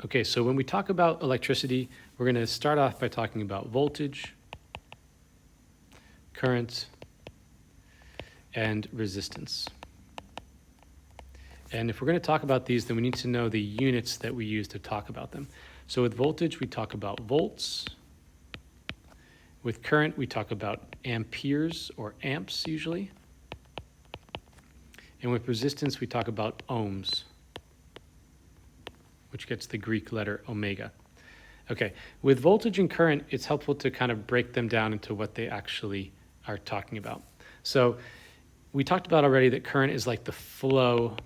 Okay, so when we talk about electricity, we're going to start off by talking about voltage, current, and resistance. And if we're going to talk about these, then we need to know the units that we use to talk about them. So with voltage, we talk about volts. With current, we talk about amperes or amps usually. And with resistance, we talk about ohms, which gets the Greek letter omega. Okay, with voltage and current, it's helpful to kind of break them down into what they actually are talking about. So we talked about already that current is like the flow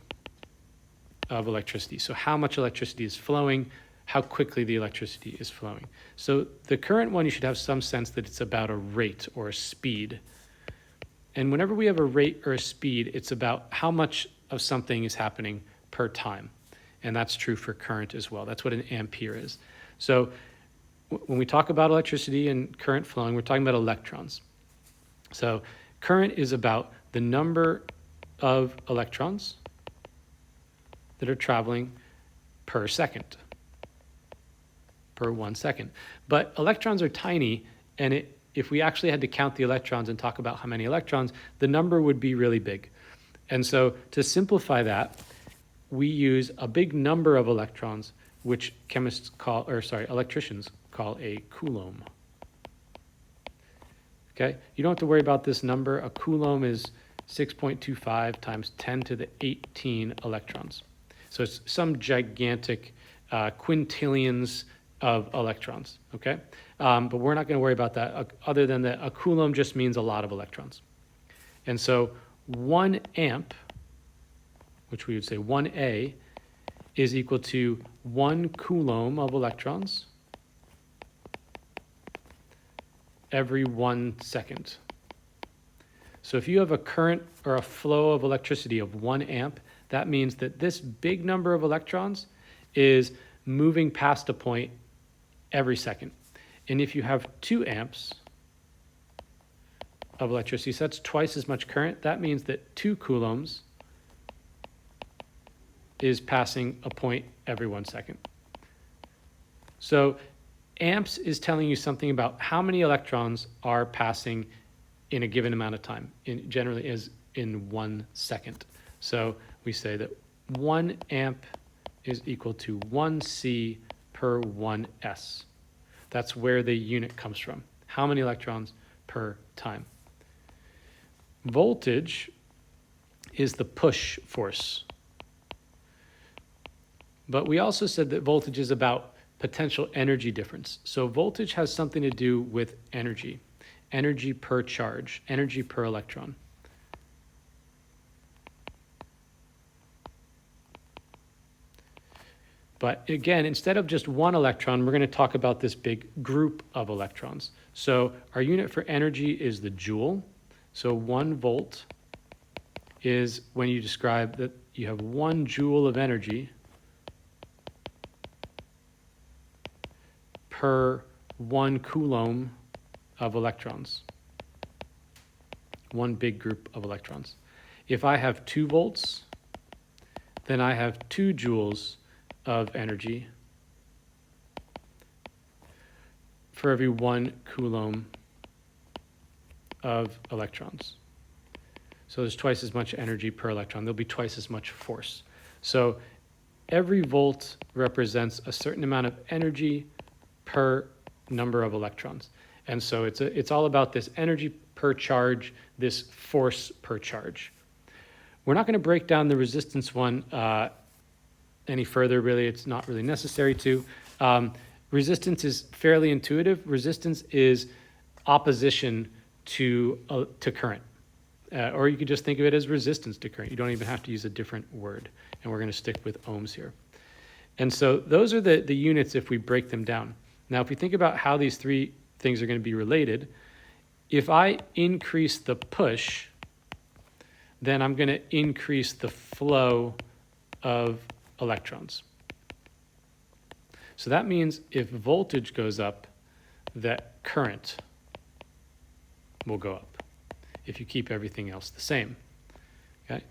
of electricity. So how much electricity is flowing, how quickly the electricity is flowing. So the current one, you should have some sense that it's about a rate or a speed. And whenever we have a rate or a speed, it's about how much of something is happening per time. And that's true for current as well. That's what an ampere is. So when we talk about electricity and current flowing, we're talking about electrons. So current is about the number of electrons that are traveling per second, per 1 second. But electrons are tiny, and if we actually had to count the electrons and talk about how many electrons, the number would be really big. And so to simplify that, we use a big number of electrons, which electricians call a coulomb. Okay, you don't have to worry about this number. A coulomb is 6.25 times 10 to the 18 electrons. So it's some gigantic quintillions of electrons, okay? But we're not going to worry about that, other than that a coulomb just means a lot of electrons. And so 1 amp, which we would say 1A, is equal to 1 coulomb of electrons every 1 second. So if you have a current or a flow of electricity of 1 amp, that means that this big number of electrons is moving past a point every second. And if you have 2 amps of electricity, so that's twice as much current, that means that 2 coulombs is passing a point every 1 second. So amps is telling you something about how many electrons are passing in a given amount of time, generally is in 1 second. So we say that 1 amp is equal to 1 C per 1 S. That's where the unit comes from. How many electrons per time? Voltage is the push force. But we also said that voltage is about potential energy difference. So voltage has something to do with energy per charge, energy per electron. But again, instead of just 1 electron, we're going to talk about this big group of electrons. So our unit for energy is the joule. So 1 volt is when you describe that you have 1 joule of energy per 1 coulomb of electrons, 1 big group of electrons. If I have 2 volts, then I have 2 joules of energy for every 1 coulomb of electrons. So there's twice as much energy per electron. There'll be twice as much force. So every volt represents a certain amount of energy per number of electrons. And so it's all about this energy per charge, this force per charge. We're not going to break down the resistance one any further, really. It's not really necessary to. Resistance is fairly intuitive. Resistance is opposition to current. Or you could just think of it as resistance to current. You don't even have to use a different word. And we're going to stick with ohms here. And so those are the units if we break them down. Now, if we think about how these 3 things are going to be related, if I increase the push, then I'm going to increase the flow of electrons. So that means if voltage goes up, that current will go up if you keep everything else the same. Okay?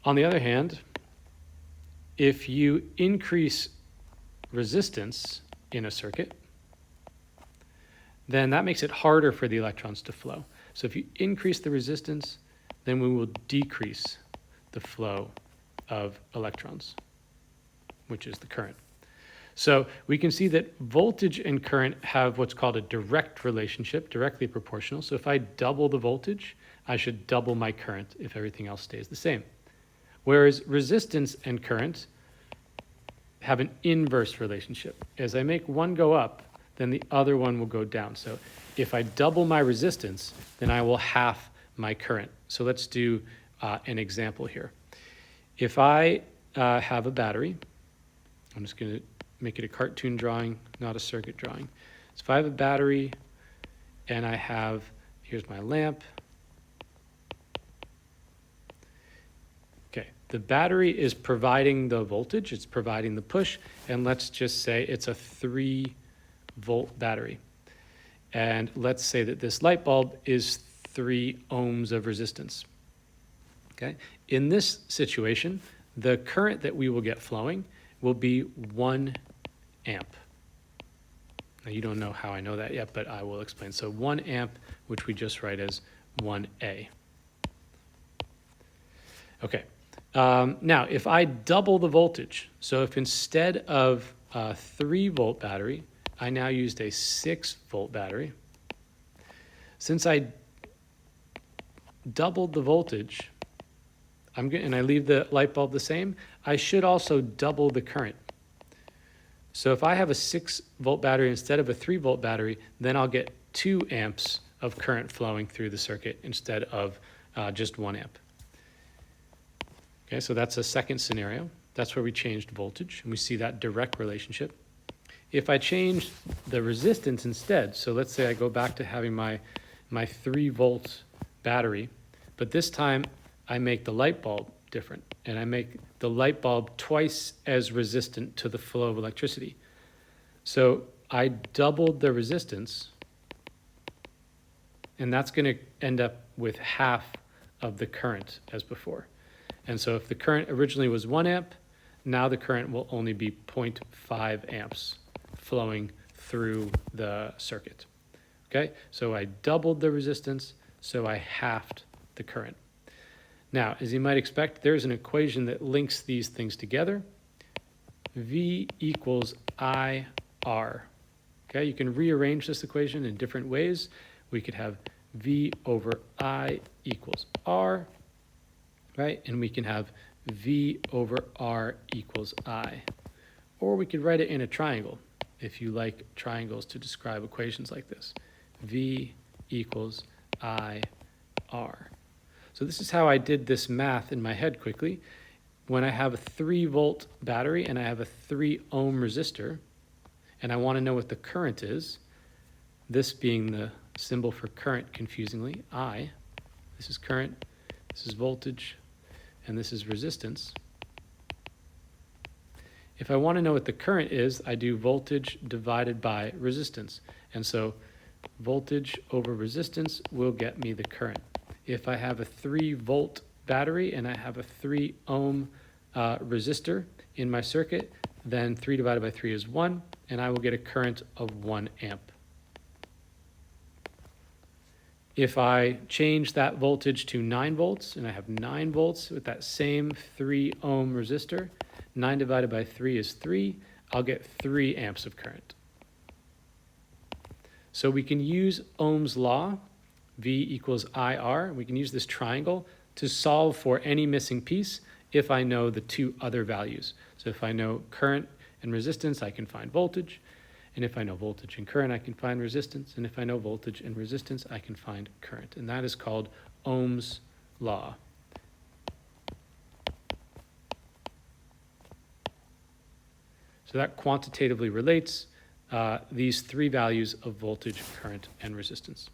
On the other hand, if you increase resistance in a circuit, then that makes it harder for the electrons to flow. So if you increase the resistance, then we will decrease the flow of electrons, which is the current. So we can see that voltage and current have what's called a direct relationship, directly proportional. So if I double the voltage, I should double my current if everything else stays the same. Whereas resistance and current have an inverse relationship. As I make one go up, then the other one will go down. So if I double my resistance, then I will half my current. So let's do an example here. If I have a battery, I'm just going to make it a cartoon drawing, not a circuit drawing. So if I have a battery and I have, here's my lamp. Okay, the battery is providing the voltage, it's providing the push, and let's just say it's a 3-volt battery. And let's say that this light bulb is 3 ohms of resistance. Okay, in this situation, the current that we will get flowing will be 1 amp. Now you don't know how I know that yet, but I will explain. So 1 amp, which we just write as 1A. Okay, now if I double the voltage, so if instead of a 3-volt battery, I now used a 6-volt battery, since I doubled the voltage, and I leave the light bulb the same, I should also double the current. So if I have a 6-volt battery instead of a 3-volt battery, then I'll get 2 amps of current flowing through the circuit instead of just 1 amp. Okay, so that's a second scenario. That's where we changed voltage, and we see that direct relationship. If I change the resistance instead, so let's say I go back to having my 3-volt battery, but this time I make the light bulb different, and I make the light bulb twice as resistant to the flow of electricity. So I doubled the resistance, and that's going to end up with half of the current as before. And so if the current originally was 1 amp, now the current will only be 0.5 amps flowing through the circuit. Okay, so I doubled the resistance, so I halved the current. Now, as you might expect, there's an equation that links these things together. V equals IR. Okay, you can rearrange this equation in different ways. We could have V over I equals R, right? And we can have V over R equals I. Or we could write it in a triangle, if you like triangles to describe equations like this. V equals IR. So this is how I did this math in my head quickly. When I have a 3-volt battery and I have a 3-ohm resistor, and I want to know what the current is, this being the symbol for current confusingly, I, this is current, this is voltage, and this is resistance. If I want to know what the current is, I do voltage divided by resistance. And so voltage over resistance will get me the current. If I have a 3-volt battery and I have a 3-ohm resistor in my circuit, then 3 divided by 3 is 1, and I will get a current of 1 amp. If I change that voltage to 9 volts, and I have 9 volts with that same 3-ohm resistor, 9 divided by 3 is 3, I'll get 3 amps of current. So we can use Ohm's law, V equals IR. We can use this triangle to solve for any missing piece if I know the 2 other values. So if I know current and resistance, I can find voltage. And if I know voltage and current, I can find resistance. And if I know voltage and resistance, I can find current. And that is called Ohm's law. So that quantitatively relates these 3 values of voltage, current, and resistance.